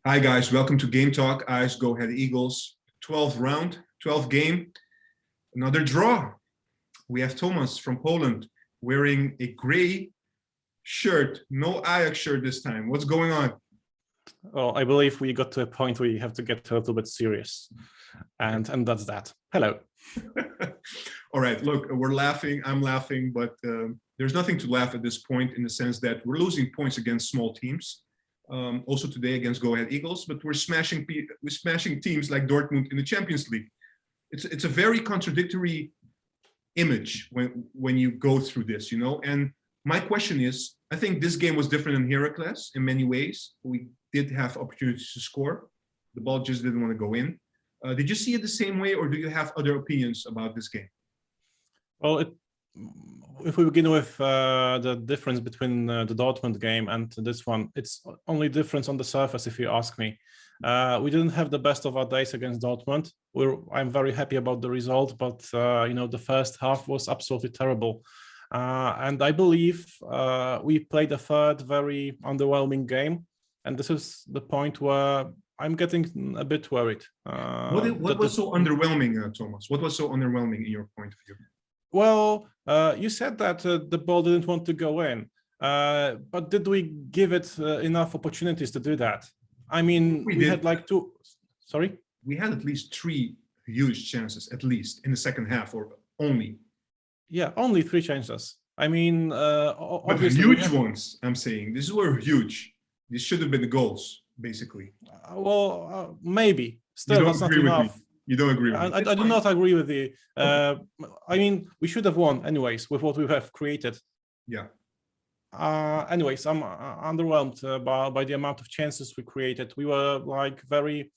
Hi guys, welcome to GameTalk Ajax Go Ahead Eagles. 12th round, 12th game, another draw. We have Tomasz from Poland wearing a gray shirt, no Ajax shirt this time. What's going on? Well, I believe we got to a point where you have to get a little bit serious. And that's that. Hello. All right, look, we're laughing, I'm laughing, but there's nothing to laugh at this point in the sense that we're losing points against small teams. Also today against Go Ahead Eagles, but we're smashing teams like Dortmund in the Champions League. It's a very contradictory image when you go through this, you know. And my question is, I think this game was different than Heracles in many ways. We did have opportunities to score. The ball just didn't want to go in. Did you see it the same way, or do you have other opinions about this game? Well, if we begin with the difference between the Dortmund game and this one, it's only difference on the surface, if you ask me. We didn't have the best of our days against Dortmund. I'm very happy about the result, but you know, the first half was absolutely terrible. And I believe we played a third very underwhelming game. And this is the point where I'm getting a bit worried. What was so underwhelming, Tomasz? What was so underwhelming in your point of view? Well, you said that the ball didn't want to go in, but did we give it enough opportunities to do that? I mean, we had like two. Sorry? We had at least 3 huge chances, at least in the second half, or only. Yeah, only 3 chances. I mean, but huge ones. I'm saying these were huge. These should have been the goals, basically. Maybe. Still, that's not enough. You don't agree with me? I do not agree with you. Okay. I mean, we should have won anyways with what we have created. Yeah. Anyways, I'm underwhelmed by the amount of chances we created. We were like very,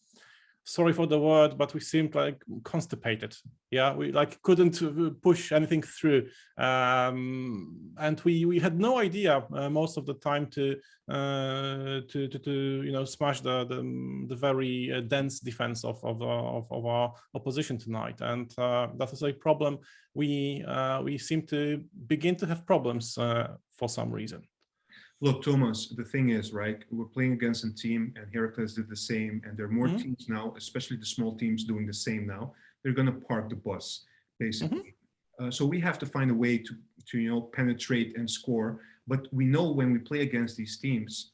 sorry for the word, but we seemed like constipated. Yeah, we like couldn't push anything through, and we had no idea most of the time to you know, smash the very dense defense of our opposition tonight, and that is a problem. We seem to begin to have problems for some reason. Look, Tomasz, the thing is, right, we're playing against a team, and Heracles did the same, and there are more teams now, especially the small teams, doing the same now. They're going to park the bus, basically. So we have to find a way to you know, penetrate and score. But we know when we play against these teams,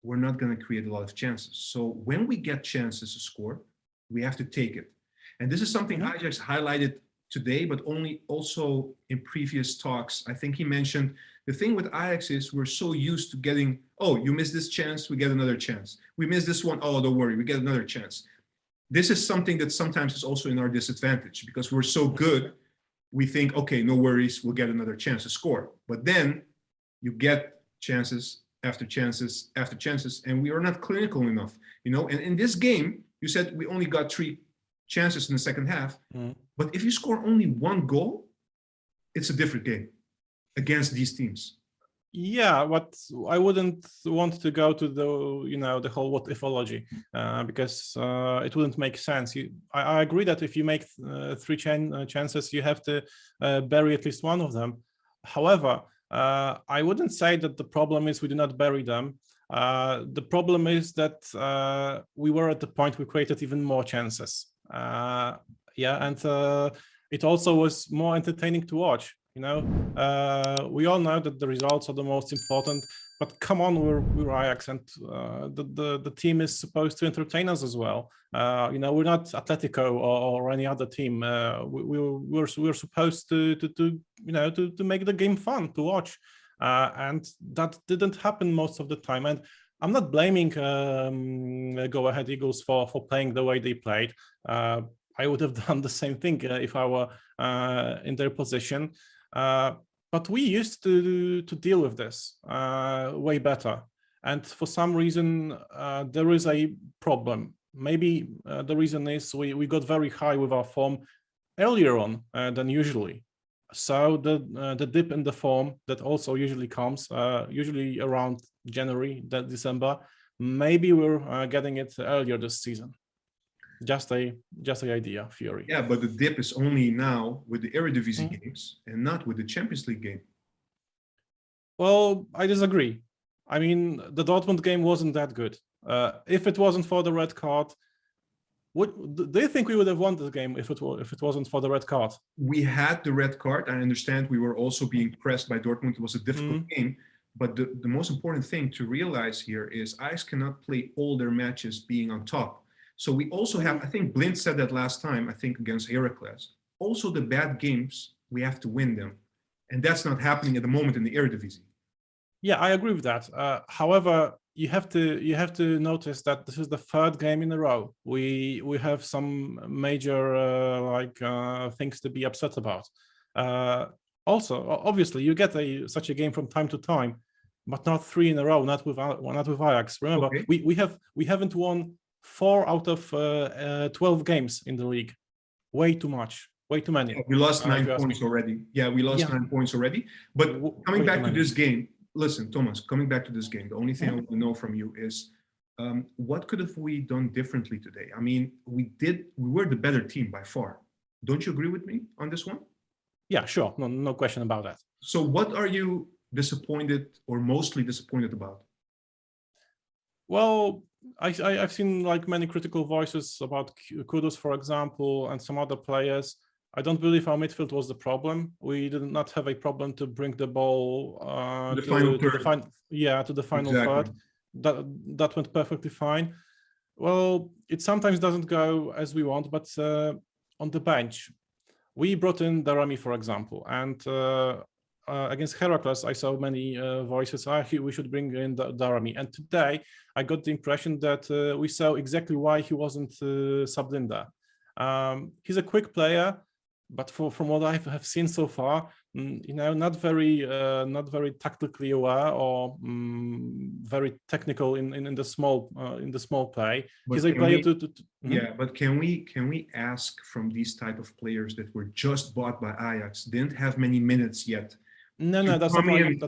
we're not going to create a lot of chances. So when we get chances to score, we have to take it. And this is something Ajax highlighted today, but also in previous talks. I think he mentioned the thing with Ajax is we're so used to getting, oh, you missed this chance, we get another chance. We missed this one, oh, don't worry, we get another chance. This is something that sometimes is also in our disadvantage because we're so good, we think, okay, no worries, we'll get another chance to score. But then you get chances after chances after chances, and we are not clinical enough, you know. And in this game, you said we only got 3 chances in the second half. But if you score only 1 goal, it's a different game against these teams. Yeah, but I wouldn't want to go to the, you know, the whole what ifology because it wouldn't make sense. I agree that if you make 3 chances, you have to bury at least one of them. However, I wouldn't say that the problem is we do not bury them. The problem is that we were at the point we created even more chances. Yeah, and it also was more entertaining to watch. You know, we all know that the results are the most important, but come on, we're Ajax, and the team is supposed to entertain us as well. You know, we're not Atletico or any other team. We're supposed to you know, to make the game fun to watch, and that didn't happen most of the time. And I'm not blaming Go Ahead Eagles for playing the way they played. I would have done the same thing if I were in their position. But we used to deal with this way better. And for some reason, there is a problem. Maybe the reason is we got very high with our form earlier on than usually. So the dip in the form that also usually comes, usually around January, December, maybe we're getting it earlier this season. Just a idea, Fury. Yeah, but the dip is only now with the Eredivisie games and not with the Champions League game. Well, I disagree. I mean, the Dortmund game wasn't that good. If it wasn't for the red card, do you think we would have won this game if it wasn't for the red card? We had the red card. I understand we were also being pressed by Dortmund. It was a difficult game. But the most important thing to realize here is Ajax cannot play all their matches being on top. So we also have, I think Blind said that last time, I think against Heracles, also the bad games, we have to win them. And that's not happening at the moment in the Eredivisie. Yeah, I agree with that. However, you have to notice that this is the third game in a row. We have some major things to be upset about. Also, obviously, you get such a game from time to time, but not 3 in a row. Not with Ajax. Remember, Okay. we haven't won 4 out of 12 games in the league. Way too much. Way too many. Yeah, we lost 9 points already. Yeah, we lost 9 points already. But coming back to this game, listen, Tomasz, coming back to this game, the only thing I want to know from you is what could have we done differently today? I mean, we were the better team by far. Don't you agree with me on this one? Yeah, sure. No question about that. So what are you disappointed or mostly disappointed about? Well, I've seen like many critical voices about Kudus, for example, and some other players. I don't believe our midfield was the problem. We did not have a problem to bring the ball to the final third. That went perfectly fine. Well, it sometimes doesn't go as we want, but on the bench, we brought in Daramy, for example, and against Heracles, I saw many voices, we should bring in Daramy. And today, I got the impression that we saw exactly why he wasn't subbed in there. He's a quick player, but from what I have seen so far, not very tactically aware or very technical in the small play. But he's a player Yeah, but can we ask from these type of players that were just bought by Ajax, didn't have many minutes yet? No, that's not my point.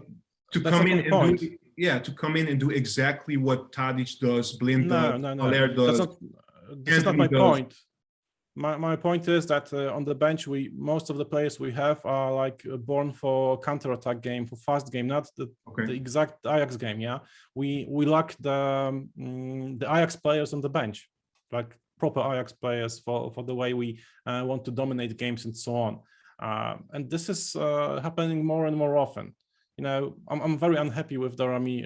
To come in and do exactly what Tadic does, Blind does, Haller does. That's not my point. My point is that on the bench, most of the players we have are like born for counter-attack game, for fast game, not the exact Ajax game. Yeah, we lack the Ajax players on the bench, like proper Ajax players for the way we want to dominate games and so on. And this is happening more and more often. I'm very unhappy with Daramy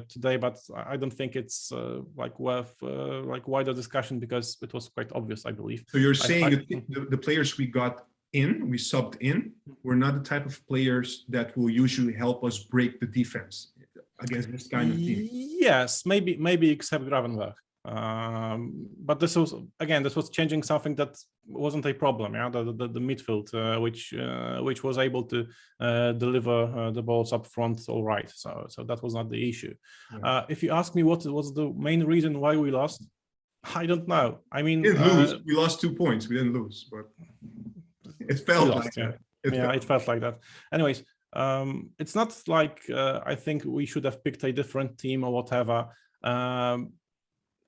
today, but I don't think it's worth wider discussion because it was quite obvious, I believe. So you're saying the players we got in, we subbed in, were not the type of players that will usually help us break the defense against this kind of team? Yes, maybe except Gravenberg. But this was changing something that wasn't a problem. Yeah, the midfield, which was able to deliver the balls up front all right. So that was not the issue. Yeah. If you ask me what was the main reason why we lost, I don't know. I mean, we didn't lose. We lost 2 points. We didn't lose, but it felt like that. It felt like that. Anyways, it's not like I think we should have picked a different team or whatever.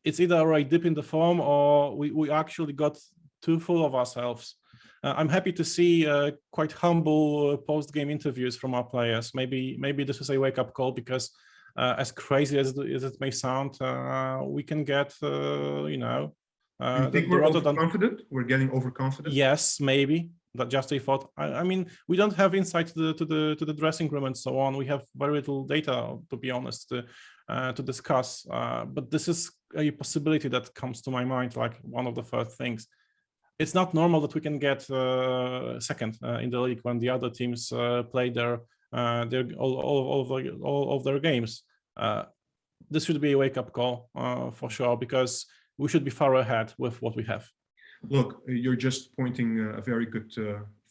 It's either a dip in the form or we actually got too full of ourselves. I'm happy to see quite humble post-game interviews from our players. Maybe this is a wake-up call because as crazy as it may sound, we can get, you think we're overconfident? We're getting overconfident? Yes, maybe. That just a thought. I mean, we don't have insight to the dressing room and so on. We have very little data, to be honest, to discuss. But this is a possibility that comes to my mind, like one of the first things. It's not normal that we can get second in the league when the other teams play all of their games. This should be a wake-up call for sure, because we should be far ahead with what we have. Look, you're just pointing a very good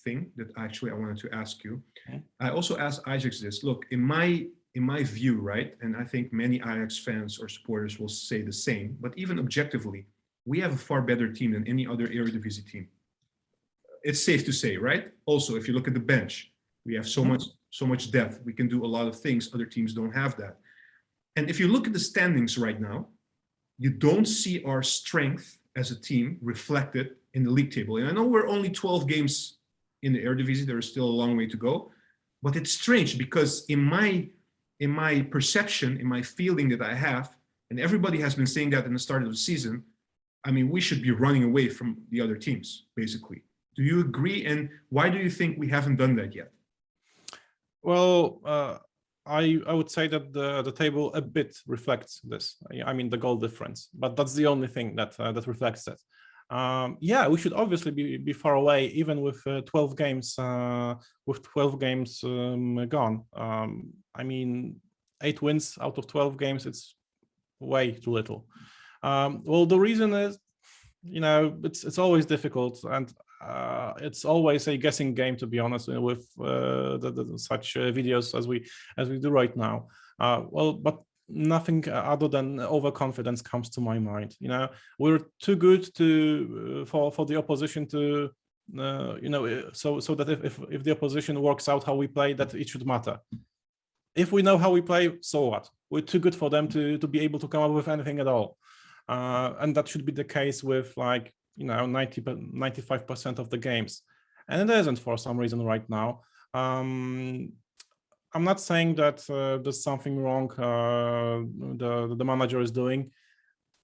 thing that actually I wanted to ask you. Okay. I also asked Ajax this. Look, in my view, right, and I think many Ajax fans or supporters will say the same, but even objectively, we have a far better team than any other Eredivisie team. It's safe to say, right? Also, if you look at the bench, we have so much depth. We can do a lot of things. Other teams don't have that. And if you look at the standings right now, you don't see our strength as a team reflected in the league table. And I know we're only 12 games in the Eredivisie. There is still a long way to go. But it's strange because in my perception, in my feeling that I have, and everybody has been saying that in the start of the season, I mean, we should be running away from the other teams, basically. Do you agree? And why do you think we haven't done that yet? Well, I would say that the table a bit reflects this. I mean, the goal difference, but that's the only thing that that reflects it. Yeah, we should obviously be far away, even with 12 games gone. I mean, 8 wins out of 12 games, it's way too little. Well, the reason is, it's always difficult, and it's always a guessing game, to be honest, with such videos as we do right now. Well, but nothing other than overconfidence comes to my mind. We're too good to for the opposition to so that if the opposition works out how we play, that it should matter. If we know how we play, so what? We're too good for them to be able to come up with anything at all. And that should be the case with 95% of the games, and it isn't for some reason right now. I'm not saying that there's something wrong the manager is doing.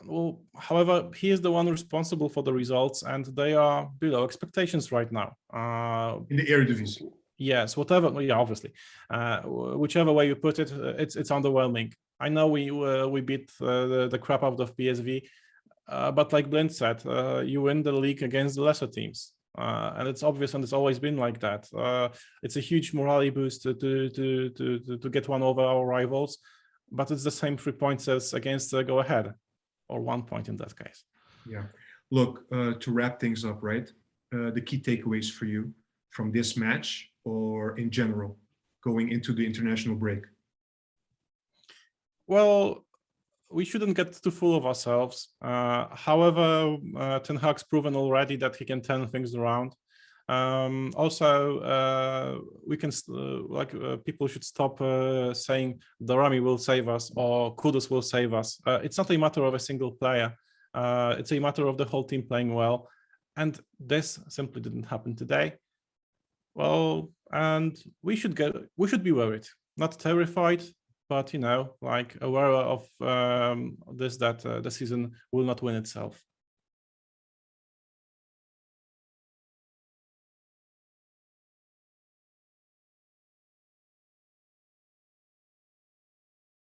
Well, however, he is the one responsible for the results, and they are below expectations right now. In the Eredivisie. Yes, whatever. Yeah, obviously, whichever way you put it, it's underwhelming. I know we beat the crap out of PSV, but like Blind said, you win the league against the lesser teams, and it's obvious, and it's always been like that. It's a huge morale boost to get one over our rivals, but it's the same 3 points as against Go Ahead, or 1 point in that case. Yeah. Look, to wrap things up, right? The key takeaways for you from this match, or in general, going into the international break? Well, we shouldn't get too full of ourselves. However, Ten Hag's proven already that he can turn things around. Also, we can people should stop saying Daramy will save us or Kudus will save us. It's not a matter of a single player. It's a matter of the whole team playing well, and this simply didn't happen today. Well, and we should be worried, not terrified, but aware of this, that the season will not win itself.